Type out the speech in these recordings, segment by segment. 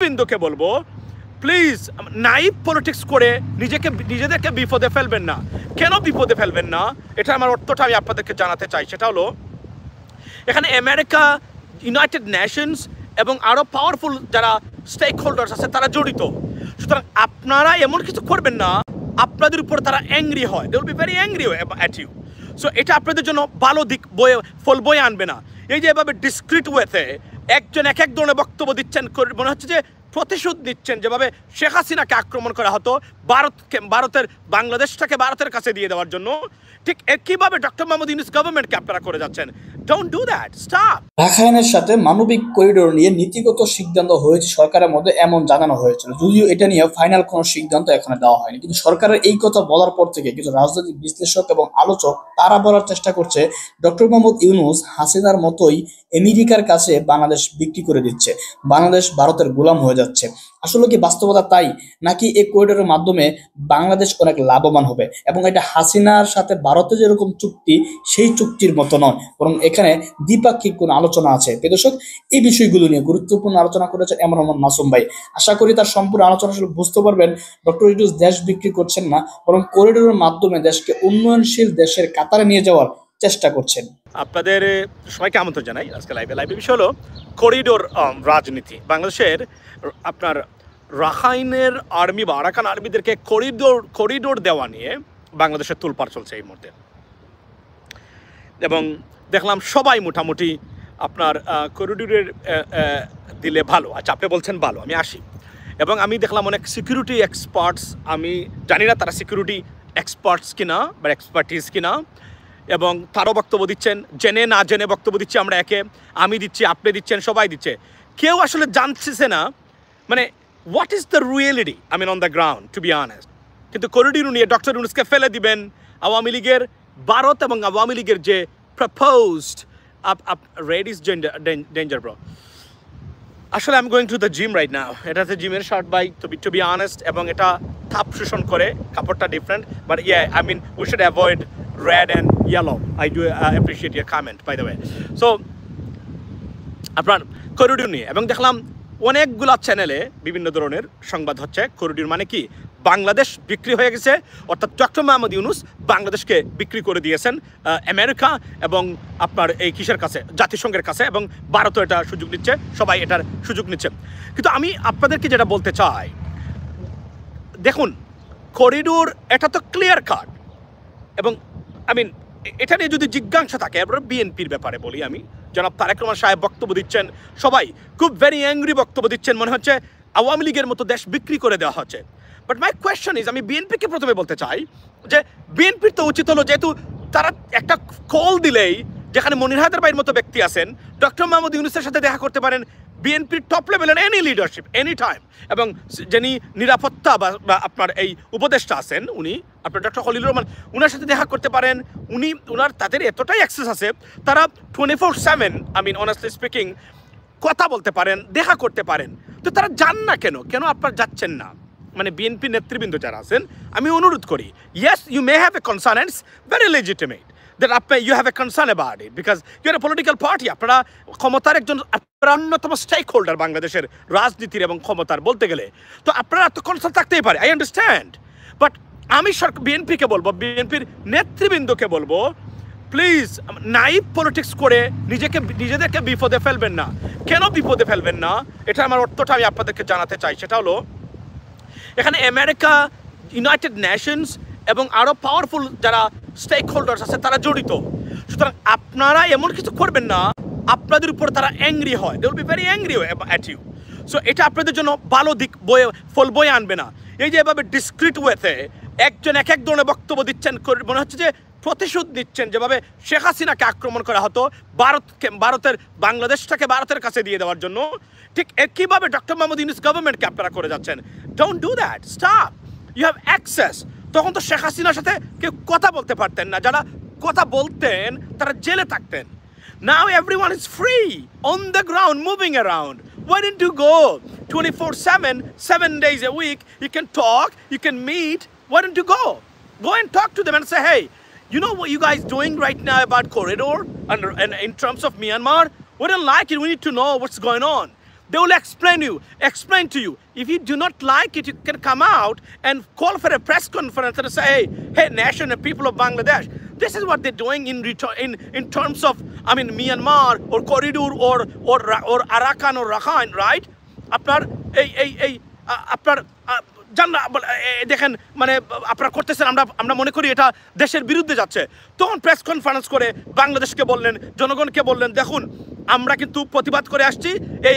বিন্দুকে বলবো please naive politics করে নিজেদেরকে বিপদে ফেলবেন না। কেন বিপদে ফেলবেন না, এটা আমার অর্থটা আমি আপনাদেরকে জানাতে চাই। সেটা হলো এখানে আমেরিকা, ইউনাইটেড নেশনস এবং আরও পাওয়ারফুল যারা স্টেক হোল্ডার্স আছে তারা জড়িত। সুতরাং আপনারা এমন কিছু করবেন না আপনাদের উপর তারা অ্যাংরি হয়, they will be very angry at you. So এটা আপনাদের জন্য ভালো দিক ফল বয়ে আনবে না। এই যে এভাবে ডিসক্রিট ওয়েতে একজন এক এক ধরনের বক্তব্য দিচ্ছেন, মনে হচ্ছে যে প্রতিশোধ নিচ্ছেন। যেভাবে শেখ হাসিনাকে আক্রমণ করা হতো বাংলাদেশটাকে ভারতের কাছে দিয়ে দেওয়ার জন্য, ঠিক একইভাবে ডক্টর মোহাম্মদ ইউনূস গভর্নমেন্টকে আপনারা করে যাচ্ছেন। Don't do that, stop. রাখাইনের সাথে মানবিক করিডোর নিয়ে নীতিগত সিদ্ধান্ত হয়েছে সরকারের মধ্যে, এমন জানানো হয়েছিল, যদিও এটা নিয়ে ফাইনাল কোনো সিদ্ধান্ত এখনো দেওয়া হয়নি। কিন্তু সরকারের এই কথা বলার পর থেকে কিছু রাজনৈতিক বিশ্লেষক এবং আলোচক তারা বলার চেষ্টা করছে ডক্টর মোহাম্মদ ইউনূস হাসিনার মতোই আমেরিকার কাছে বাংলাদেশ বিক্রি করে দিচ্ছে, বাংলাদেশ ভারতের গোলাম হয়ে যাচ্ছে। আসলে কি বাস্তবতা তাই, নাকি এই করিডোরের মাধ্যমে বাংলাদেশ অনেক লাভবান হবে এবং এটা হাসিনার সাথে ভারতের যেরকম চুক্তি সেই চুক্তির মতো নয়, বরং এখানে দ্বিপাক্ষিক কোনো আলোচনা আছে? দর্শক, এই বিষয়গুলো নিয়ে গুরুত্বপূর্ণ আলোচনা করেছেন এমন মাসুম ভাই। আশা করি তার সম্পূর্ণ আলোচনা আসলে বুঝতে পারবেন ডক্টর ইউনূস দেশ বিক্রি করছেন না, বরং করিডোরের মাধ্যমে দেশকে উন্নয়নশীল দেশের কাতারে নিয়ে যাওয়ার চেষ্টা করছেন। আপনাদের সবাইকে আমন্ত্রণ জানাই আজকে লাইভে বিষয় হলো করিডোর রাজনীতি। বাংলাদেশের আপনার রাখাইনের আর্মি বা আরাকান আর্মিদেরকে করিডোর দেওয়া নিয়ে বাংলাদেশের তোলপাড় চলছে এই মুহূর্তে, এবং দেখলাম সবাই মোটামুটি আপনার করিডোরের দিলে ভালো। আচ্ছা, আপনি বলছেন ভালো, আমি আসি। এবং আমি দেখলাম অনেক সিকিউরিটি এক্সপার্টস, আমি জানি না তারা সিকিউরিটি এক্সপার্টস কিনা বা এক্সপার্টিস কিনা, এবং তারও বক্তব্য দিচ্ছেন, জেনে না জেনে বক্তব্য দিচ্ছে আমরা একে, আমি দিচ্ছি, আপনি দিচ্ছেন, সবাই দিচ্ছে। কেউ আসলে জানছে না মানে what is the reality, I mean on the ground, to be honest. কিন্তু করিডোর নিয়ে ডক্টর ইউনূসকে ফেলে দিবেন আওয়ামী লীগের, ভারত এবং আওয়ামী লীগের যে proposed red is danger bro. আসলে I am going to the gym right now. এটা হচ্ছে জিমের shirt by, to be honest, এবং এটা তাপ শোষণ করে, কাপড়টা different, but yeah I mean we should avoid red and yellow. I do appreciate your comment, by the way. So আপনার করিডোর নিয়ে, এবং দেখলাম অনেকগুলা চ্যানেলে বিভিন্ন ধরনের সংবাদ হচ্ছে। করিডোর মানে কি, বাংলাদেশ বিক্রি হয়ে গেছে, অর্থাৎ ডক্টর মোহাম্মদ ইউনূস বাংলাদেশকে বিক্রি করে দিয়েছেন আমেরিকা এবং আপনার এই কিসের কাছে, জাতিসংঘের কাছে, এবং ভারতও এটা সুযোগ নিচ্ছে, সবাই এটার সুযোগ নিচ্ছে। কিন্তু আমি আপনাদেরকে যেটা বলতে চাই, দেখুন করিডোর এটা তো ক্লিয়ার কাট, এবং আই মিন এটা নিয়ে যদি জিজ্ঞাসা থাকে, এবার বিএনপির ব্যাপারে বলি আমি, জনাব তারেক রহমান সাহেব বক্তব্য দিচ্ছেন, সবাই খুব ভেরি অ্যাংরি বক্তব্য দিচ্ছেন, মনে হচ্ছে আওয়ামী লীগের মতো দেশ বিক্রি করে দেওয়া হচ্ছে। বাট মাই কোয়েশ্চন ইজ, আমি বিএনপিকে প্রথমে বলতে চাই যে বিএনপির তো উচিত হলো, যেহেতু তারা একটা কল দিলেই যেখানে মনির হায়দার ভাইয়ের মতো ব্যক্তি আছেন, ডক্টর মোহাম্মদ ইউনূসের সাথে দেখা করতে পারেন, বিএনপির টপ লেভেলের এনি লিডারশিপ এনি টাইম, এবং যিনি নিরাপত্তা বা আপনার এই উপদেষ্টা আছেন উনি আপনার ডক্টর খলিলুর রহমান, ওনার সাথে দেখা করতে পারেন। তাদের এতটাই অ্যাক্সেস আছে, তারা 24/7 আই মিন অনেস্টলি স্পিকিং কথা বলতে পারেন, দেখা করতে পারেন। তো তারা যান না কেন আপনারা যাচ্ছেন না? মানে বিএনপি নেতৃবৃন্দ যারা আছেন, আমি অনুরোধ করি, yes you may have a concern, it's very legitimate that you have a concern about it because you're a political party. আপনারা ক্ষমতার একজন অন্যতম স্টেক হোল্ডার বাংলাদেশের রাজনীতির এবং ক্ষমতার বলতে গেলে, তো আপনারা তো কনসার্ন থাকতেই পারে, আই আন্ডারস্ট্যান্ড। বাট আমি বিএনপিকে বলবো, বিএনপির নেতৃবৃন্দকে বলবো, প্লিজ নাইভ পলিটিক্স করে নিজেদেরকে বিপদে ফেলবেন না। কেন বিপদে ফেলবেন না, এটা আমার অর্থটা আমি আপনাদেরকে জানাতে চাই। সেটা হলো এখানে আমেরিকা, ইউনাইটেড নেশনস এবং আরও পাওয়ারফুল যারা স্টেক হোল্ডার্স আছে তারা জড়িত। সুতরাং আপনারা এমন কিছু করবেন না আপনাদের উপর তারা অ্যাংরি হয়, they will be very angry at you. So এটা আপনাদের জন্য ভালো দিক ফল বয়ে আনবে না। এই যে এভাবে ডিসক্রিট ওয়েতে একজন এক এক ধরনের বক্তব্য দিচ্ছেন, মনে হচ্ছে যে প্রতিশোধ নিচ্ছেন। যেভাবে শেখ হাসিনাকে আক্রমণ করা হতো বাংলাদেশটাকে ভারতের কাছে দিয়ে দেওয়ার জন্য, ঠিক একইভাবে ডক্টর মোহাম্মদ ইউনূস গভর্নমেন্টকে আপনারা করে যাচ্ছেন। Don't do that, stop. You have access. তখন তো শেখ হাসিনার সাথে কেউ কথা বলতে পারতেন না, যারা কথা বলতেন তারা জেলে থাকতেন। Now everyone is free on the ground, moving around. Why didn't you go 24/7, 7 days a week? You can talk, you can meet. Why don't you go? Go and talk to them and say, hey, you know what you guys doing right now about corridor and in terms of Myanmar? We don't like it. We need to know what's going on. They will explain to you. If you do not like it, you can come out and call for a press conference and say, hey, nation and people of Bangladesh, this is what they're doing in terms of, I mean, Myanmar or corridor or Arakan or Rakhine, right? আপনার আপনার দেখেন মানে আপনারা করতেছেন, আমরা মনে করি এটা দেশের বিরুদ্ধে যাচ্ছে। তখন প্রেস কনফারেন্স করে বাংলাদেশকে বললেন, জনগণকে বললেন, দেখুন আমরা কিন্তু প্রতিবাদ করে আসছি,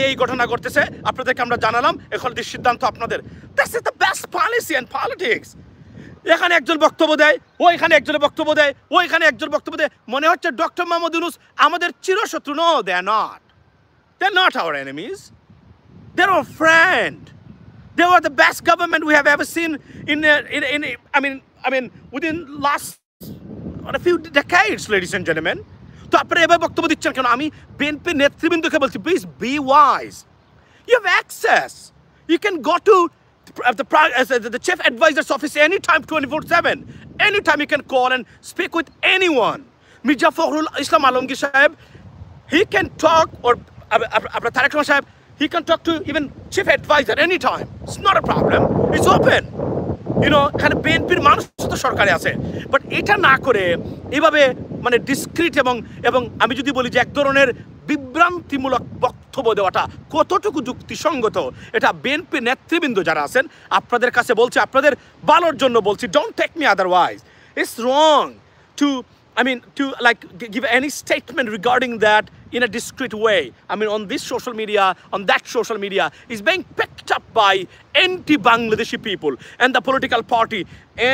এই ঘটনা ঘটতেছে, আপনাদেরকে আমরা জানালাম, এখন সিদ্ধান্ত আপনাদের। This is the best policy and politics. এখানে একজন বক্তব্য দেয়, ওইখানে একজনের বক্তব্য দেয়, ওইখানে একজন বক্তব্য দেয়, মনে হচ্ছে ডক্টর মোহাম্মদ ইউনূস আমাদের চিরশত্রু। No, they are not. They're not our enemies. They're our friend. They were the best government we have ever seen I mean within last a few decades, ladies and gentlemen. তো আপনারা এভাবে বক্তব্য দিচ্ছেন কেন? আমি BNP নেতৃবৃন্দকে বলছি, please be wise. You have access. You can go to the chief advisor's office anytime, 24/7. Anytime you can call and speak with anyone. Mirza Fakhrul Islam Alamgir Saheb, he can talk, or Tareq Rahman Saheb, he can talk to even chief advisor anytime. It's not a problem. It's open. এখানে বিএনপির মানুষ তো সরকারে আছে, but এটা না করে এভাবে মানে ডিসক্রিট এবং আমি যদি বলি যে এক ধরনের বিভ্রান্তিমূলক বক্তব্য দেওয়াটা কতটুকু যুক্তিসঙ্গত, এটা বিএনপি নেতৃবৃন্দ যারা আছেন আপনাদের কাছে বলছি, আপনাদের ভালোর জন্য বলছি, don't take me otherwise. It's wrong to like give any statement regarding that in a discreet way. I mean, on this social media, on that social media, is being picked up by anti-Bangladeshi people and the political party,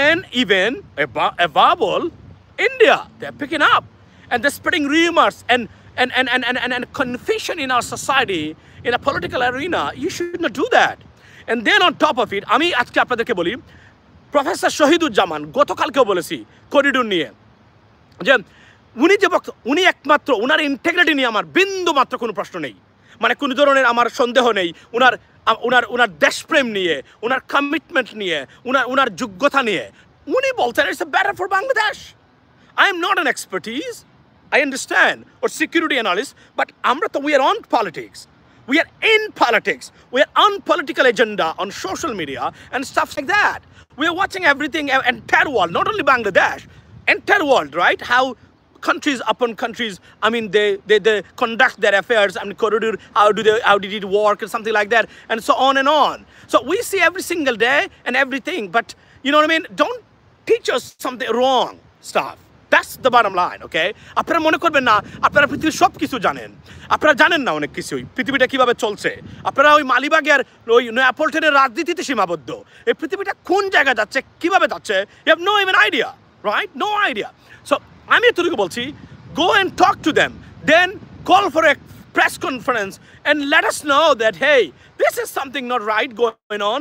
and even above all, India. They're picking up and they're spreading rumors and confusion in our society, in a political arena. You should not do that. And then on top of it, আমি আজকে আপনাদেরকে বলি, professor Shahiduzzaman গতকালকেও বলেছি corridor নিয়ে, যে উনি একমাত্র ওনার ইন্টেগ্রিটি নিয়ে আমার বিন্দু মাত্র কোনো প্রশ্ন নেই, মানে কোনো ধরনের আমার সন্দেহ নেই ওনার দেশপ্রেম নিয়ে, ওনার কমিটমেন্ট নিয়ে, ওনার যোগ্যতা নিয়ে। উনি বলতেন it's better for Bangladesh. I am not an expertise, I understand, or security analyst, but we are on politics. We are in politics. We are on political agenda on social media and stuff like that. We are watching everything, entire world, not only Bangladesh, entire world, right? How countries upon countries, I mean, they conduct their affairs. I mean, corridor, how did it work, and something like that, and so on and on. So we see every single day and everything, but you know what I mean? Don't teach us something wrong stuff. That's the bottom line, okay? আপনারা মনে করবেন না আপনারা পৃথিবীর সব কিছু জানেন, আপনারা জানেন না অনেক কিছুই, পৃথিবীটা কিভাবে চলছে। আপনারা ওই মালিবাগের ওই নেপোলিয়নের রাজনীতিতে সীমাবদ্ধ। এই পৃথিবীটা কোন জায়গায় যাচ্ছে, কিভাবে যাচ্ছে, you have no even idea, right? No idea. So আমি এতটুকু বলছি, go and talk to them, then call for a press conference and let us know that, hey, this is something not right going on,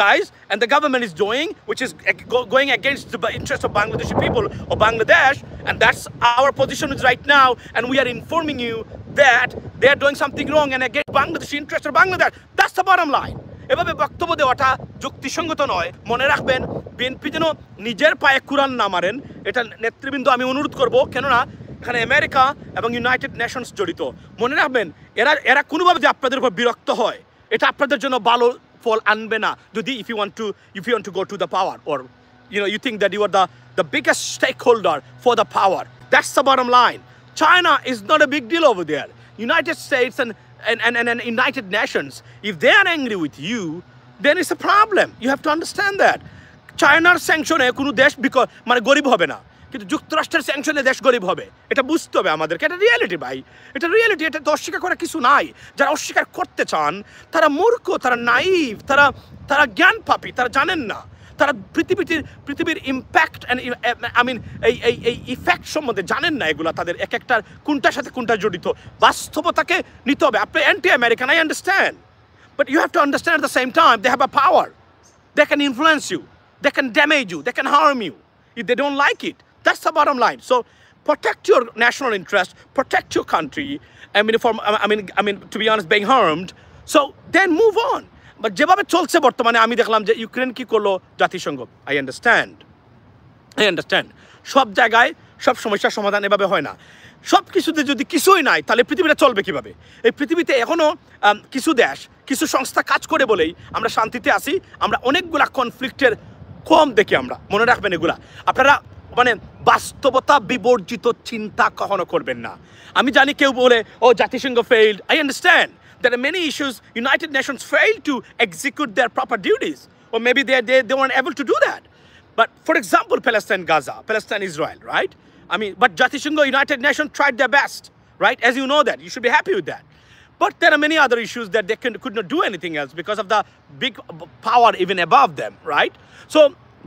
guys, and the government is doing, which is going against the interest of Bangladeshi people or Bangladesh, and that's our position right now, and we are informing you that they are doing something wrong and against Bangladeshi interest of Bangladesh. That's the bottom line. এভাবে বক্তব্য দেওয়াটা যুক্তিসঙ্গত নয়। মনে রাখবেন, BNP যেন নিজের পায়ে কুরান না মারেন, এটা নেতৃবৃন্দ আমি অনুরোধ করব, কেননা এখানে আমেরিকা এবং ইউনাইটেড নেশনস জড়িত। মনে রাখবেন, এরা কোনোভাবে যে আপনাদের উপর বিরক্ত হয়, এটা আপনাদের জন্য ভালো ফল আনবে না। যদি if you want to go to the power, or you think that you are the biggest stakeholder for the power. That's the bottom line. China is not a big deal over there. United States and United Nations, if they are angry with you, then it's a problem. You have to understand that. Chinaর স্যাংশনে কোনো দেশ মানে গরিব হবে না, কিন্তু যুক্তরাষ্ট্রের স্যাংশনে দেশ গরিব হবে। এটা বুঝতে হবে আমাদেরকে, এটা রিয়েলিটি ভাই, এটা রিয়েলিটি, এটা তো অস্বীকার করার কিছু নাই। যারা অস্বীকার করতে চান তারা মূর্খ, তারা নাইভ, তারা জ্ঞান পাপী, তারা জানেন না, তারা পৃথিবীর ইম্প্যাক্ট এই ইফেক্ট সম্বন্ধে জানেন না। এগুলা তাদের এক একটার কোনটার সাথে কোনটা জড়িত, বাস্তবতাকে নিতে হবে। আপনি anti American, I understand, but you have to understand at the same time they have a power, they can influence you, they can damage you, they can harm you if they don't like it. That's the bottom line. So protect your national interest, protect your country. I mean to be honest, being harmed. So then move on. But যেভাবে চলছে বর্তমানে, আমি দেখলাম যে Ukraine কি করলো জাতিসংঘ। I understand. সব জায়গায় সব সমস্যার সমাধান এভাবে হয় না। সব কিছুতে যদি কিছুই নাই তাহলে পৃথিবীটা চলবে কিভাবে? এই পৃথিবীতে এখনও কিছু দেশ কিছু সংস্থা কাজ করে বলেই আমরা শান্তিতে আছি। আমরা অনেকগুলা কনফ্লিক্টের কম দেখি, আমরা মনে রাখবেন এগুলা। আপনারা মানে বাস্তবতা বিবর্জিত চিন্তা কখনো করবেন না। আমি জানি কেউ বলে ও জাতিসংঘ failed, I understand there are many issues. United Nations failed to execute their proper duties, or maybe they weren't able to do that. But for example, Palestine, Gaza, Palestine, Israel, right? I mean, but Jatishingo, United Nations tried their best, right? As you know that, you should be happy with that. But there are many other issues that they could not do anything else because of the big power even above them, right? So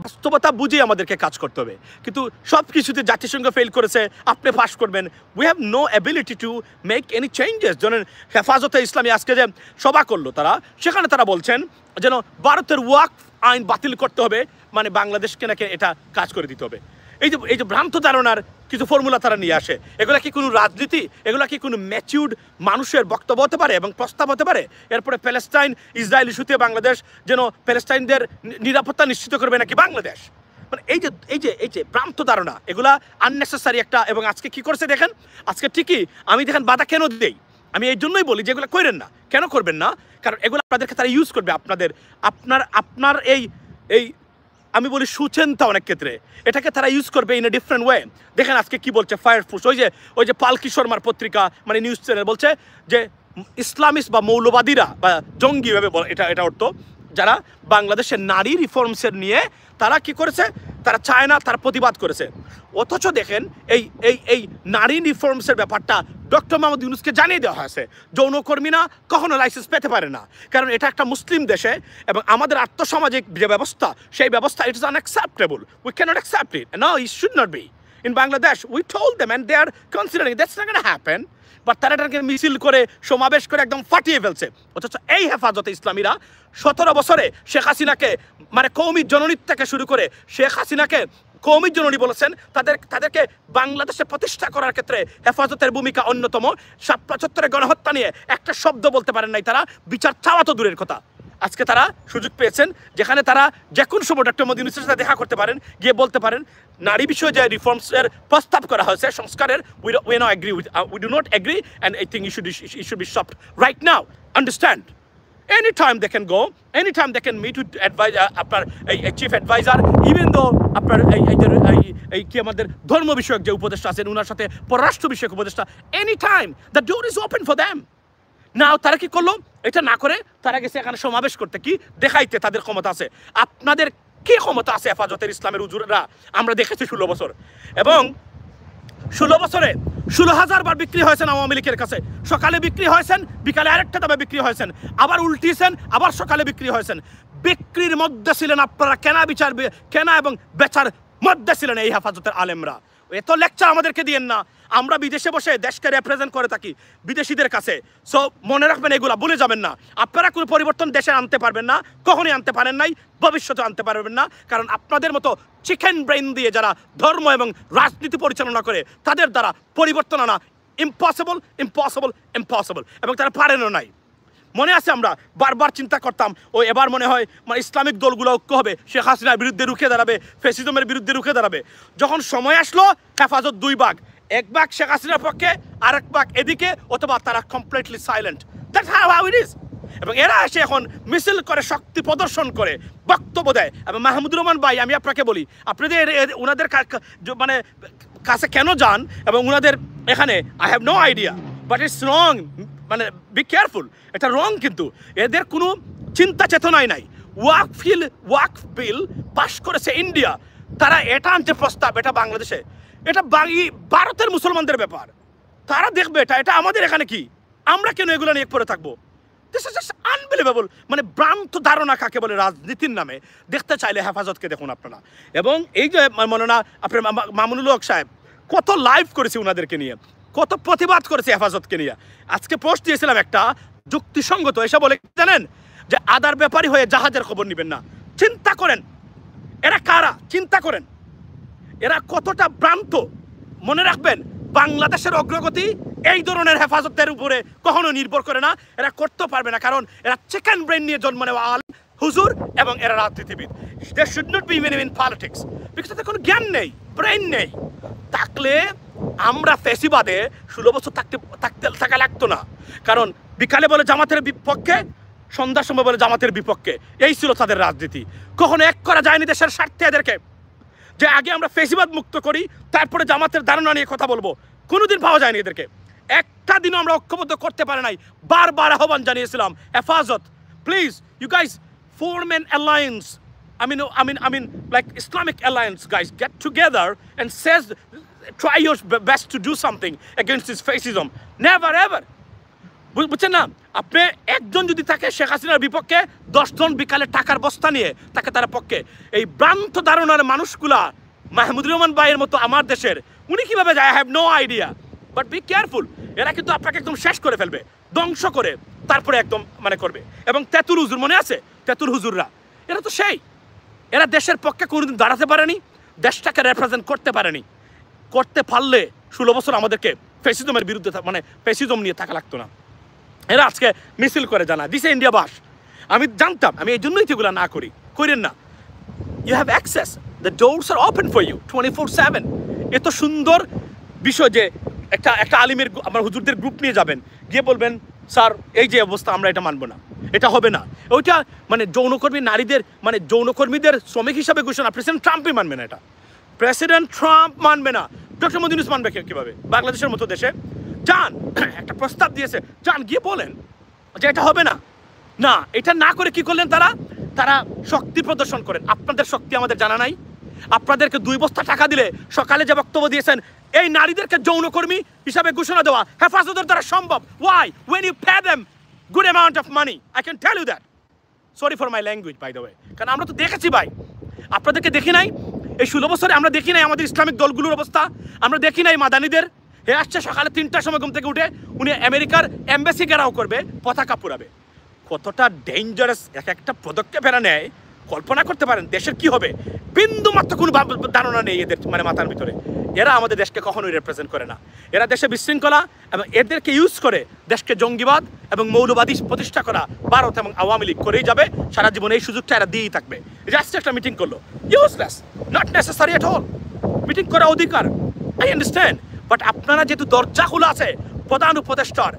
বাস্তবতা বুঝে আমাদেরকে কাজ করতে হবে। কিন্তু সব কিছুতে জাতিসংঘ ফেল করেছে, আপনি পাস করবেন। We have no ability to make any changes. যেন হেফাজতে ইসলামী আজকে যে সভা করলো তারা, সেখানে তারা বলছেন যেন ভারতের ওয়াকফ আইন বাতিল করতে হবে, মানে বাংলাদেশকে নাকি এটা কাজ করে দিতে হবে। এই যে ভ্রান্ত ধারণার কিছু ফর্মুলা তারা নিয়ে আসে, এগুলা কি কোনো রাজনীতি? এগুলা কি কোনো ম্যাচিউর্ড মানুষের বক্তব্য হতে পারে এবং প্রস্তাব হতে পারে? এরপরে প্যালেস্টাইন ইসরায়েল ইস্যুতে বাংলাদেশ যেন প্যালেস্টাইনদের নিরাপত্তা নিশ্চিত করবে নাকি বাংলাদেশ? মানে এই যে ভ্রান্ত ধারণা, এগুলা আননেসেসারি একটা। এবং আজকে কি করছে দেখেন, আজকে ঠিকই আমি দেখেন বাধা কেন দেই, আমি এই জন্যই বলি যে এগুলো করেন না। কেন করবেন না? কারণ এগুলো আপনাদেরকে তারা ইউজ করবে, আপনার এই আমি বলি সুচিন্তা অনেক ক্ষেত্রে এটাকে তারা ইউজ করবে ইন এ ডিফারেন্ট ওয়ে। দেখেন আজকে কি বলছে ফায়ারফোর্স, ওই যে পালকি শর্মার পত্রিকা মানে নিউজ চ্যানেল বলছে যে ইসলামিস্ট বা মৌলবাদীরা বা জঙ্গি ভাবে এটা অর্থ যারা বাংলাদেশের নারী রিফর্মসের নিয়ে তারা কি করেছে, তারা চায় না, তার প্রতিবাদ করেছে। অথচ দেখেন এই নারী রিফর্মসের ব্যাপারটা ডক্টর মোহাম্মদ ইউনূসকে জানিয়ে দেওয়া হয়েছে। যৌনকর্মীরা কখনো লাইসেন্স পেতে পারে না, কারণ এটা একটা মুসলিম দেশে এবং আমাদের আর্থসামাজিক যে ব্যবস্থা সেই ব্যবস্থা it is unacceptable. We cannot accept it, no it should not be in Bangladesh. We told them and they are considering that's not gonna happen. But তারা এটাকে মিছিল করে সমাবেশ করে একদম ফাটিয়ে ফেলছে। অথচ এই হেফাজতে ইসলামীরা 17 বছরে শেখ হাসিনাকে মানে কওমি জননী থেকে শুরু করে শেখ হাসিনাকে কওমি জননী বলেছেন, তাদেরকে বাংলাদেশে প্রতিষ্ঠা করার ক্ষেত্রে হেফাজতের ভূমিকা অন্যতম। ৭৫ গণহত্যা নিয়ে একটা শব্দ বলতে পারেন নাই তারা, বিচার চাওয়া তো দূরের কথা। আজকে তারা সুযোগ পেয়েছেন যেখানে তারা যে কোনো সময় ডক্টর মোদি ইউনূসের সাথে দেখা করতে পারেন, গিয়ে বলতে পারেন নারী বিষয়ে যে রিফর্মসের প্রস্তাব করা হয়েছে সংস্কারের, we no agree with, we do not agree and I think you should be stopped right now. Understand? Anytime they can go, anytime they can meet with আপনার এই চিফ অ্যাডভাইজার, ইভেন দো আপনার এই কি আমাদের ধর্ম বিষয়ক যে উপদেষ্টা আছেন ওনার সাথে পররাষ্ট্র বিষয়ক উপদেষ্টা, any time the door is open for them. Now তারা কি করলো, এটা না করে তারা গেছে এখানে সমাবেশ করতে, কি দেখাইতে তাদের ক্ষমতা আছে। আপনাদের কি ক্ষমতা আছে হেফাজতের ইসলামের হুজুররা? আমরা দেখেছি 16 বছর, এবং 16 বছরে 16,000 বার বিক্রি হয়েছেন আওয়ামী লীগের কাছে। সকালে বিক্রি হয়েছেন, বিকালে আরেকটা দামে বিক্রি হয়েছেন, আবার উল্টিয়েছেন, আবার সকালে বিক্রি হয়েছেন। বিক্রির মধ্যে ছিলেন আপনারা, কেনা এবং বেচার মধ্যে ছিলেন এই হেফাজতের আলেমরা। এত লেকচার আমাদেরকে দিয়েন না, আমরা বিদেশে বসে দেশকে রিপ্রেজেন্ট করে থাকি বিদেশিদের কাছে। সো মনে রাখবেন, এগুলা ভুলে যাবেন না। আপনারা কোনো পরিবর্তন দেশে আনতে পারবেন না, কখনই আনতে পারেন নাই, ভবিষ্যতে আনতে পারবেন না। কারণ আপনাদের মতো চিকেন ব্রেইন দিয়ে যারা ধর্ম এবং রাজনীতি পরিচালনা করে তাদের দ্বারা পরিবর্তন আনা ইম্পসিবল, ইম্পসিবল, ইম্পসিবল, এবং তারা পারেনও নাই। মনে আছে আমরা বারবার চিন্তা করতাম ও এবার মনে হয় মানে ইসলামিক দলগুলো ঐক্য হবে, শেখ হাসিনার বিরুদ্ধে রুখে দাঁড়াবে, ফ্যাসিজমের বিরুদ্ধে রুখে দাঁড়াবে। যখন সময় আসলো হেফাজত 2 ভাগ, এক ভাগ শেখ হাসিনার পক্ষে, আরেক ভাগ এদিকে, অথবা তারা completely silent. That's how it is. এবং এরা এসে এখন মিছিল করে, শক্তি প্রদর্শন করে, বক্তব্য দেয়। এবং মাহমুদুর রহমান ভাই, আমি আপনাকে বলি, আপনাদের ওনাদের মানে কাছে কেন যান এবং ওনাদের এখানে, I have no idea, but it's wrong, মানে বি কেয়ারফুল, এটা রং। কিন্তু এদের কোনো চিন্তা চেতনাই নাই। ওয়াকফ বিল পাশ করেছে ইন্ডিয়া, তারা এটা আনছে প্রস্তাব, এটা বাংলাদেশে, এটা ভারতের মুসলমানদের ব্যাপার, তারা দেখবে এটা আমাদের এখানে কি, আমরা কেন এগুলো নিয়ে পড়ে থাকবো? This is just unbelievable. মানে ভ্রান্ত ধারণা কাকে বলে রাজনীতির নামে। দেখতে চাইলে হেফাজতকে দেখুন আপনারা। এবং এই যে মৌলানা আপনার মামুনুল হক সাহেব কত লাইভ করেছে ওনাদেরকে নিয়ে, কত প্রতিবাদ করেছে হেফাজতকে নিয়ে। আজকে পোস্ট দিয়েছিলাম একটা যুক্তিসঙ্গত, এসে বলে জানেন যে আদার ব্যাপারী হয়ে জাহাজের খবর নেবেন না। চিন্তা করেন এরা কারা, চিন্তা করেন এরা কতটা ভ্রান্ত। মনে রাখবেন, বাংলাদেশের অগ্রগতি এই ধরনের হেফাজতের উপরে কখনো নির্ভর করে না, এরা করতে পারবে না। কারণ এরা চিকেন ব্রেন নিয়ে জন্ম নেওয়া, হুজুর এবং এরা রাজনীতিবিদ। They should not be even in politics, because তাদের কোনো জ্ঞান নেই, ব্রেন নেই। থাকলে আমরা ফেসিবাদে 16 বছর থাকা লাগতো না। কারণ বিকালে বলে জামাতের বিপক্ষে, সন্ধ্যার সময় বলে জামাতের বিপক্ষে, এই ছিল তাদের রাজনীতি। কখনো এক করা যায়নি দেশের স্বার্থে এদেরকে, যে আগে আমরা ফেসিবাদ মুক্ত করি তারপরে জামাতের ধারণা নিয়ে কথা বলবো। কোনোদিন পাওয়া যায়নি এদেরকে, একটা দিনও আমরা ঐক্যবদ্ধ করতে পারে নাই। বারবার আহ্বান জানিয়েছিলাম, Hefazat please you guys form an alliance. I mean like Islamic alliance, guys, get together and try your best to do something against this fascism. Never ever. বুঝছেন না? আপনি একজন যদি থাকে শেখ হাসিনার বিপক্ষে, 10 জন বিকালে টাকার বস্তা নিয়ে তাকে তার পক্ষে। এই ভ্রান্ত ধারণার মানুষগুলা মাহমুদুর রহমান ভাইয়ের মতো আমার দেশের, উনি কিভাবে যায়, I have no idea. But be careful, এরা কিন্তু আপনাকে একদম শেষ করে ফেলবে, ধ্বংস করে তারপরে একদম মানে করবে। এবং তেতুল হুজুর মনে আছে? তেতুল হুজুররা এরা তো সেই, এরা দেশের পক্ষে কোনোদিন দাঁড়াতে পারেনি, দেশটাকে রিপ্রেজেন্ট করতে পারেনি। করতে পারলে 16 বছর আমাদেরকে ফ্যাসিজমের বিরুদ্ধে মানে ফ্যাসিজম নিয়ে থাকা লাগতো না। এরা আজকে মিছিল করে জানা দিছে ইন্ডিয়া বাস। আমি জানতাম, আমি এই জন্যই এগুলো না করেন না। You have access, the doors are open for you 24/7। এত সুন্দর বিষয় যে একটা আলিমের আমার হুজুরদের গ্রুপ নিয়ে যাবেন, গিয়ে বলবেন স্যার এই যে অবস্থা আমরা এটা মানবো না, এটা হবে না। ওইটা মানে যৌনকর্মী নারীদের মানে যৌনকর্মীদের শ্রমিক হিসাবে ঘোষণা প্রেসিডেন্ট ট্রাম্পই মানবে না, এটা প্রেসিডেন্ট ট্রাম্প মানবে না। ডক্টর মোদি ইউনূস মানবে কীভাবে? বাংলাদেশের মতো দেশে যান, একটা প্রস্তাব দিয়েছে, যান গিয়ে বলেন যে এটা হবে না। না, এটা না করে কি করলেন তারা শক্তি প্রদর্শন করেন। আপনাদের শক্তি আমাদের জানা নাই? আপনাদেরকে 2 বস্তা টাকা দিলে সকালে যে বক্তব্য দিয়েছেন, এই নারীদেরকে যৌনকর্মী হিসাবে ঘোষণা দেওয়া হেফাজতের দ্বারা সম্ভব। Why? When you pay them good amount of money, I can tell you that. Sorry for my language by the way, কারণ আমরা তো দেখেছি ভাই, আপনাদেরকে দেখি নাই এই 16 বছরে? আমরা দেখি নাই আমাদের ইসলামিক দলগুলোর অবস্থা? আমরা দেখি নাই মাদানীদের? হে আসছে সকালে 3টার সময় ঘুম থেকে উঠে উনি আমেরিকার এম্বাসি ঘেরাও করবে, পতাকা পুরাবে। কতটা ডেঞ্জারাস এক একটা পদক্ষেপ এরা নেয়, কল্পনা করতে পারেন দেশের কি হবে? বিন্দু মাত্র কোনো ধারণা নেই এদের মানে মাথার ভিতরে। এরা আমাদের দেশকে কখনোই রিপ্রেজেন্ট করে না। এরা দেশে বিশৃঙ্খলা এবং এদেরকে ইউজ করে দেশকে জঙ্গিবাদ এবং মৌলবাদী প্রতিষ্ঠা করা ভারত এবং আওয়ামী লীগ করেই যাবে সারা জীবন। এই সুযোগটা এরা দিয়েই থাকবে। জাস্ট একটা মিটিং করলো, useless, not necessary at all. Meeting করা অধিকার, আই আন্ডারস্ট্যান্ড, বাট আপনারা যেহেতু দরজা খোলা আছে প্রধান উপদেষ্টার,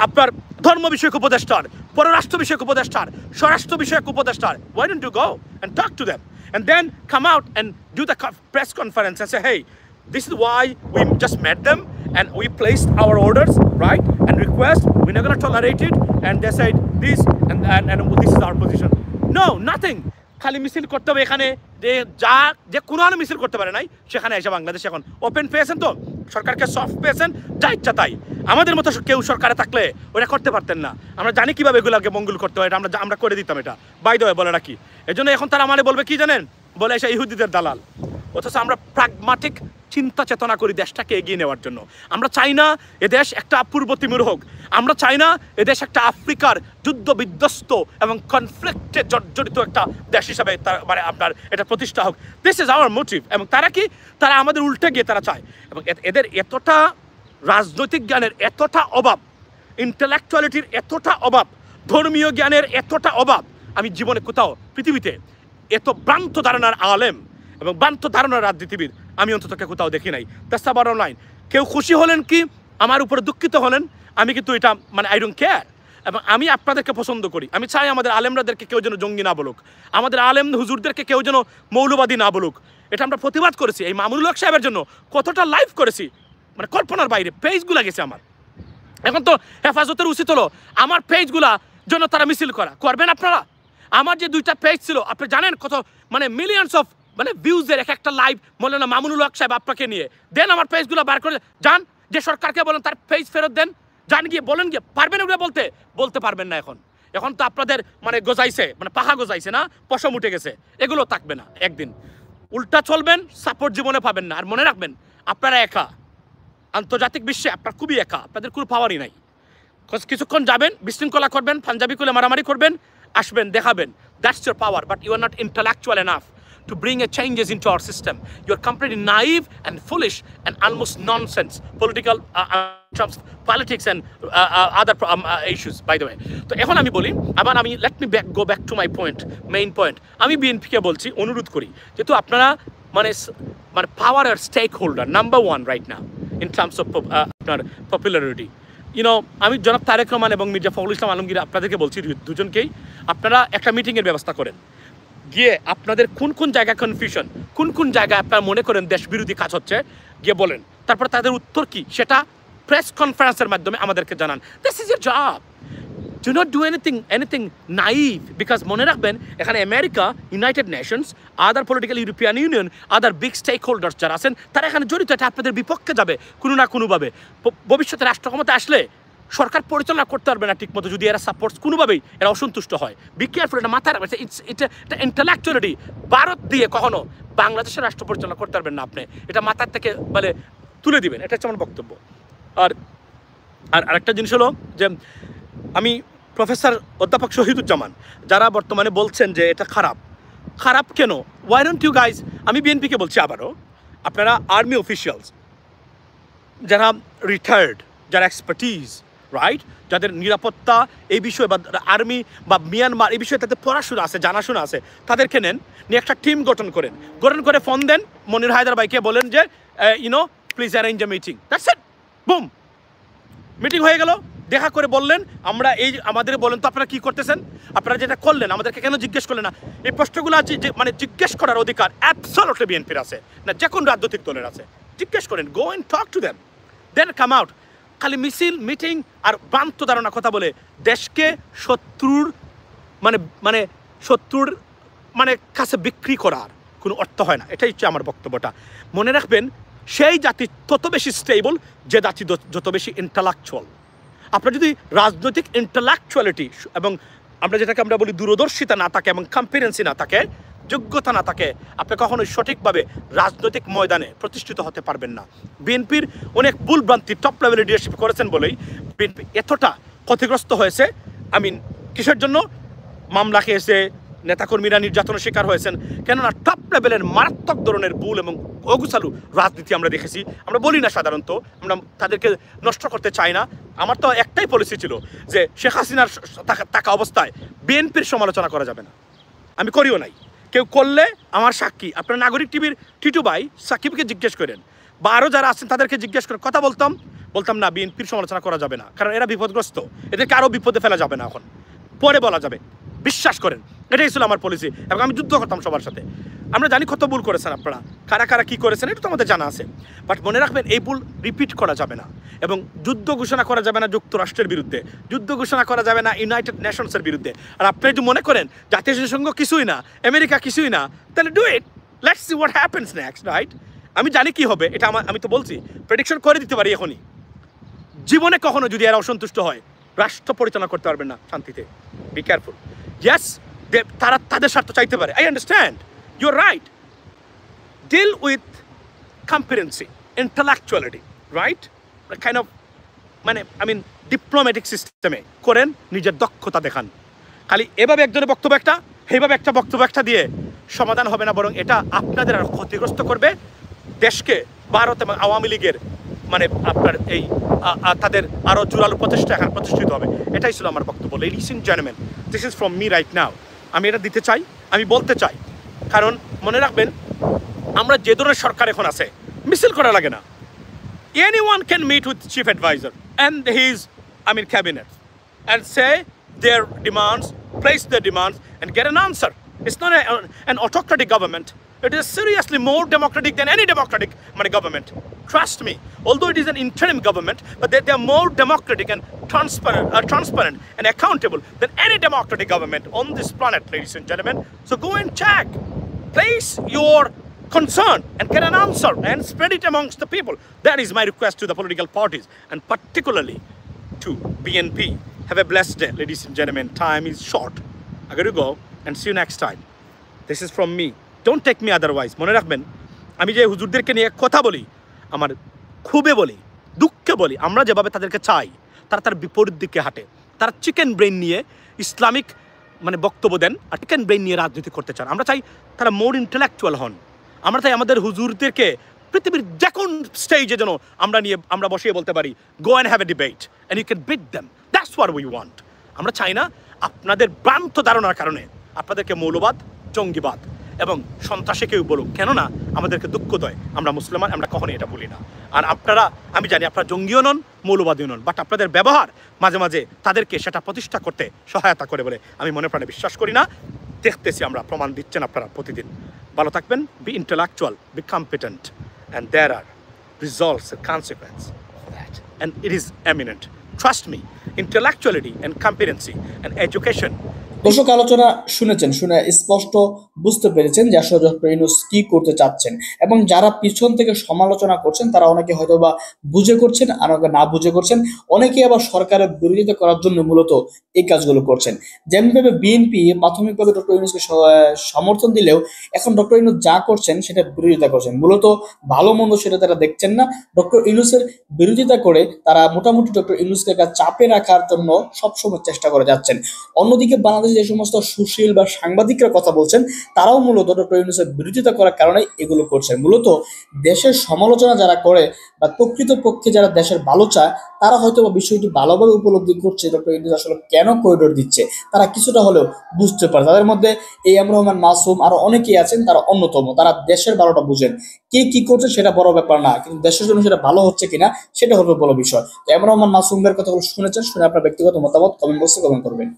আপনার ধর্ম বিষয়ক উপদেষ্টার, পররাষ্ট্র বিষয়ক উপদেষ্টার, স্বরাষ্ট্র বিষয়ক উপদেষ্টার, why don't you go and talk to them and then come out and do the press conference and say, hey, this is why we just met them and we placed our orders, right, and request, we're not going to tolerate it, and they said this and this is our position. No, nothing. খালি মিছিল করতে হবে এখানে, যে কোনো মিছিল করতে পারে নাই সেখানে এসে বাংলাদেশ এখন ওপেন পেয়েছেন, তো সরকারকে সফট পেয়েছেন, যা ইচ্ছা তাই। আমাদের মতো কেউ সরকারে থাকলে ওরা করতে পারতেন না। আমরা জানি কিভাবে এগুলোকে মঙ্গল করতে হয়, এটা আমরা করে দিতাম। এটা বাই দ্য ওয়ে বলে রাখি। এই জন্য এখন তারা আমাদের বলবে কি জানেন, বলে এসে ইহুদিদের দালাল। অথচ আমরা প্রাগমাটিক চিন্তা চেতনা করি দেশটাকে এগিয়ে নেওয়ার জন্য। আমরা চাই না এদেশ একটা পূর্ব তিমুর হোক, আমরা চাই না এদেশ একটা আফ্রিকার যুদ্ধ বিধ্বস্ত এবং কনফ্লিক্টে জর্জরিত একটা দেশ হিসাবে মানে আপনার এটা প্রতিষ্ঠা হোক। This is our motive. এবং তারা কি, তারা আমাদের উল্টে গিয়ে তারা চায়। এবং এদের এতটা রাজনৈতিক জ্ঞানের এতটা অভাব, ইন্টেলেকচুয়ালিটির এতটা অভাব, ধর্মীয় জ্ঞানের এতটা অভাব, আমি জীবনে কোথাও পৃথিবীতে এত ভ্রান্ত ধারণার আলেম এবং ভ্রান্ত ধারণার রাজনীতিবিদ আমি অন্তত কোথাও দেখি নাই। That's the bottom line. কেউ খুশি হলেন কি আমার উপরে দুঃখিত হলেন, আমি কিন্তু এটা মানে আই ডোন্ট কেয়ার। এবং আমি আপনাদেরকে পছন্দ করি। আমি চাই আমাদের আলেমরাদেরকে কেউ যেন জঙ্গি না বলুক, আমাদের আলেম হুজুরদেরকে কেউ যেন মৌলবাদী না বলুক। এটা আমরা প্রতিবাদ করেছি। এই মামুনুল হক সাহেবের জন্য কতটা লাইভ করেছি, মানে কল্পনার বাইরে। পেজগুলা গেছে আমার। এখন তো হেফাজতের উচিত হলো আমার পেজগুলা জন্য তারা মিছিল করবেন আপনারা। আমার যে 2টা পেজ ছিল আপনি জানেন কত মানে মিলিয়নস অফ মানে ভিউজের এক একটা লাইভ মৌলানা মামুনুল হক সাহেব আপনাকে নিয়ে দেন। আমার পেজগুলো বার করে যান, যে সরকারকে বলেন তার পেজ ফেরত দেন, যান গিয়ে বলেন গিয়ে। পারবেন ওগুলো বলতে পারবেন না। এখন তো আপনাদের মানে গজাইছে, মানে পাখা গজাইছে না, পশম উঠে গেছে। এগুলো থাকবে না। একদিন উল্টা চলবেন, সাপোর্ট জীবনে পাবেন না। আর মনে রাখবেন আপনারা একা, আন্তর্জাতিক বিশ্বে আপনার খুবই একা, আপনাদের কোনো পাওয়ারই নাই। কিছুক্ষণ যাবেন, বিশৃঙ্খলা করবেন, পাঞ্জাবি খুলে মারামারি করবেন, আসবেন, দেখাবেন, that's your power. But you are not intellectual enough to bring a changes into our system. You're completely naive and foolish and almost nonsense political terms of politics and other issues, by the way. তো এখন আমি বলি, আবার আমি let me go back to my point, main point. আমি বিএনপিকে বলছি, অনুরোধ করি যেহেতু আপনারা মানে পাওয়ার আর stakeholder number 1 right now in terms of আপনার পপুলারিটি। আমি জনাব তারেক রহমান এবং মির্জা ফখরুল ইসলাম আলমগীর আপনাদেরকে বলছি দুজনকেই, আপনারা একটা মিটিংয়ের ব্যবস্থা করেন, গিয়ে আপনাদের কোন কোন জায়গায় কনফিউশন, কোন কোন জায়গায় আপনারা মনে করেন দেশ বিরোধী কাজ হচ্ছে, গিয়ে বলেন। তারপর তাদের উত্তর কি সেটা প্রেস কনফারেন্সের মাধ্যমে আমাদেরকে জানান। This is your job. Do not do anything naive, because মনে রাখবেন এখানে America, United Nations, other political European Union, other big stakeholders যারা আছেন তারা এখানে জড়িত। এটা আপনাদের বিপক্ষে যাবে কোনো না কোনোভাবে। ভবিষ্যতে রাষ্ট্র ক্ষমতা আসলে সরকার পরিচালনা করতে পারবে না ঠিকমতো যদি এরা সাপোর্টস কোনোভাবেই এরা অসন্তুষ্ট হয়। বি কেয়ারফুল, এটা মাথায় রাখবেন। এটা ইন্টেলেকচুয়ালিটি। ভারত দিয়ে কখনো বাংলাদেশের রাষ্ট্র পরিচালনা করতে পারবেন না আপনি, এটা মাথার থেকে মানে তুলে দিবেন। এটা হচ্ছে আমার বক্তব্য। আর আরেকটা জিনিস হলো যে আমি প্রফেসর অধ্যাপক শহীদুজ্জামান যারা বর্তমানে বলছেন যে এটা খারাপ কেন, ওয়াই ডোন্ট ইউ গাইজ, আমি বিএনপিকে বলছি আবারও, আপনারা আর্মি অফিসিয়ালস যারা রিটায়ার্ড, যারা এক্সপার্টিজ, রাইট, যাদের নিরাপত্তা এই বিষয়ে বা আর্মি বা মিয়ানমার এই বিষয়ে তাদের পড়াশোনা আছে, জানাশোনা আছে, তাদেরকে নেন, নিয়ে একটা টিম গঠন করে ফোন দেন মনির হায়দার ভাইকে, বলেন যে please arrange a meeting, that's it, broom, meeting হয়ে গেল। দেখা করে বললেন আমরা আমাদের বলেন তো আপনারা কি করতেছেন, আপনারা যেটা করলেন আমাদেরকে কেন জিজ্ঞেস করলেন না। এই প্রশ্নগুলো আছে যে মানে জিজ্ঞেস করার অধিকার অ্যাবসলিউটলি বিএনপির আছে, না যে কোনো রাজনৈতিক দলের আছে। জিজ্ঞেস করেন, go and talk to them, then come out. খালি মিছিল, মিটিং আর ভ্রান্ত ধারণা কথা বলে দেশকে শত্রুর কাছে বিক্রি করার কোনো অর্থ হয় না। এটাই হচ্ছে আমার বক্তব্যটা। মনে রাখবেন, সেই জাতি তত বেশি স্টেবল যে জাতি যত বেশি ইন্টালেকচুয়াল। আপনার যদি রাজনৈতিক ইন্টালেকচুয়ালিটি এবং যেটাকে আমরা বলি দূরদর্শিতা না থাকে এবং কম্পিটেন্সি না থাকে, যোগ্যতা না থাকে, আপনি কখনোই সঠিকভাবে রাজনৈতিক ময়দানে প্রতিষ্ঠিত হতে পারবেন না। বিএনপির অনেক ভুলভ্রান্তি টপ লেভেলে লিডারশিপ করেছেন বলেই বিএনপি এতটা ক্ষতিগ্রস্ত হয়েছে। কিসের জন্য? মামলা খেয়েছে, নেতাকর্মীরা নির্যাতনের শিকার হয়েছেন, কেননা টপ লেভেলের মারাত্মক ধরনের ভুল এবং অগুছালু রাজনীতি আমরা দেখেছি। আমরা বলি না সাধারণত, আমরা তাদেরকে নষ্ট করতে চাই না। আমার তো একটাই পলিসি ছিল যে শেখ হাসিনার থাকা অবস্থায় বিএনপির সমালোচনা করা যাবে না, আমি করিও নাই। কেউ করলে আমার সাক্ষী, আপনার নাগরিক টিভির টিটু ভাই সাকিবকে জিজ্ঞেস করেন বা আরও যারা আছেন তাদেরকে জিজ্ঞেস করে কথা বলতাম না বিএনপির সমালোচনা করা যাবে না, কারণ এরা বিপদগ্রস্ত, এদেরকে আরও বিপদে ফেলা যাবে না, এখন পরে বলা যাবে, বিশ্বাস করেন। এটাই ছিল আমার পলিসি এবং আমি যুদ্ধ করতাম সবার সাথে। আমরা জানি কত ভুল করেছেন আপনারা, কারা কী করেছেন এটা তো আমাদের জানা আছে, বাট মনে রাখবেন এই ভুল রিপিট করা যাবে না। এবং যুদ্ধ ঘোষণা করা যাবে না যুক্তরাষ্ট্রের বিরুদ্ধে, যুদ্ধ ঘোষণা করা যাবে না ইউনাইটেড নেশনসের বিরুদ্ধে। আর আপনি যদি মনে করেন জাতিসংঘ কিছুই না, আমেরিকা কিছুই না, তাহলে do it, let's see what happens next, right? আমি জানি কি হবে, এটা আমি তো বলছি, প্রেডিকশন করে দিতে পারি এখনই। জীবনে কখনো যদি এরা অসন্তুষ্ট হয়, রাষ্ট্র পরিচালনা করতে পারবেন না শান্তিতে। Be careful. ইয়েস, তারা তাদের স্বার্থ চাইতে পারে, I understand, you are right. Deal with competency, intellectuality, right, kind of diplomatic সিস্টেমে করেন, নিজের দক্ষতা দেখান। খালি এভাবে একজনের বক্তব্য একটা, এইভাবে একটা বক্তব্য একটা দিয়ে সমাধান হবে না, বরং এটা আপনাদের আরো ক্ষতিগ্রস্ত করবে দেশকে। ভারত এবং আওয়ামী লীগের আপনার এই তাদের আরও জোরালো প্রচেষ্টা এখন প্রতিষ্ঠিত হবে। এটাই ছিল আমার বক্তব্য। Ladies and gentleman, this is from me right now. আমি এটা দিতে চাই, আমি বলতে চাই, কারণ মনে রাখবেন আমরা যে ধরনের সরকার এখন আছে, মিছিল করা লাগে না। Anyone can meet with chief advisor and his cabinet and say their demands, place their demands and get an answer. It's not an autocratic government. It is seriously more democratic than any democratic government. Trust me. Although it is an interim government, but they are more democratic and transparent and accountable than any democratic government on this planet, ladies and gentlemen. So go and check. Place your concern and get an answer and spread it amongst the people. That is my request to the political parties and particularly to BNP. Have a blessed day, ladies and gentlemen. Time is short. I got to go and see you next time. This is from me. Don't take me otherwise. মনে রাখবেন, আমি যে হুজুরদেরকে নিয়ে কথা বলি, আমার খুবই বলি, দুঃখে বলি, আমরা যেভাবে তাদেরকে চাই তারা তার বিপরীত দিকে হাঁটে। তারা চিকেন ব্রেন নিয়ে ইসলামিক মানে বক্তব্য দেন আর টেকেন ব্রেন নিয়ে রাজনীতি করতে চান। আমরা চাই তারা মোর ইন্টেলেকচুয়াল হন। আমরা চাই আমাদের হুজুরদেরকে পৃথিবীর যে কোন স্টেজে যেন আমরা বসিয়ে বলতে পারি, go and have a debate and you can beat them, that's what we want. আমরা চাই না আপনাদের ভ্রান্ত ধারণার কারণে আপনাদেরকে মৌলবাদ, জঙ্গিবাদ এবং সন্ত্রাসে কেউ বলুক, কেননা আমাদেরকে দুঃখ দেয়, আমরা মুসলমান, আমরা কখনোই এটা বলি না। আর আপনারা, আমি জানি আপনারা জঙ্গিও নন, মৌলবাদীও নন, বাট আপনাদের ব্যবহার মাঝে মাঝে তাদেরকে সেটা প্রতিষ্ঠা করতে সহায়তা করে বলে আমি মনে প্রাণে বিশ্বাস করি না। দেখতেছি আমরা, প্রমাণ দিচ্ছেন আপনারা প্রতিদিন। ভালো থাকবেন, be intellectual, be competent, and there are results and consequence for that, and it is eminent. Trust me, intellectuality and competency and education. দর্শক, আলোচনা শুনেছেন, শুনে স্পষ্ট বুঝতে পেরেছেন যে আসলে ডক্টর ইউনূস কি করতে চাচ্ছেন, এবং যারা পিছন থেকে সমালোচনা করছেন তারা অনেকে হয়তো বা বুঝে করছেন, আর অনেকে না বুঝে করছেন, অনেকে আবার সরকারের বিরোধিতা করার জন্য মূলত এই কাজগুলো করছেন। যেমনভাবে বিএনপি প্রাথমিকভাবে ডক্টর ইউনূসকে সমর্থন দিলেও এখন ডক্টর ইউনূস যা করছেন সেটা বিরোধিতা করছেন, মূলত ভালো মন্দ সেটা তারা দেখছেন না। ডক্টর ইউনূসের বিরোধিতা করে তারা মোটামুটি ডক্টর ইউনূসকে চাপে রাখার জন্য সবসময় চেষ্টা করে যাচ্ছেন। অন্যদিকে বাংলাদেশ যে সমস্ত সুশীল বা সাংবাদিকরা কথা বলছেন, তারাও মূলত ডক্টর ইউনূসের বিরোধিতা করার কারণে এগুলো করছে। মূলত দেশের সমালোচনা যারা করে বা প্রকৃতপক্ষে যারা দেশের ভালো চায়, তারা হয়তো বা বিষয়টি ভালোভাবে উপলব্ধি করছে ডক্টর ইউনূস আসলে কেন করিডোর দিচ্ছে, তারা কিছুটা হলেও বুঝতে পারে। তাদের মধ্যে এ এম রহমান মাসুম আরো অনেকেই আছেন, তারা অন্যতম। তারা দেশের ভালোটা বুঝেন, কে কি করছে সেটা বড় ব্যাপার না, কিন্তু দেশের জন্য সেটা ভালো হচ্ছে কিনা সেটা হলো বড় বিষয়। এ এম রহমান মাসুমের কথাগুলো শুনেছেন, শুনে আপনার ব্যক্তিগত মতামত কমেন্ট বক্সে কমেন্ট করবেন।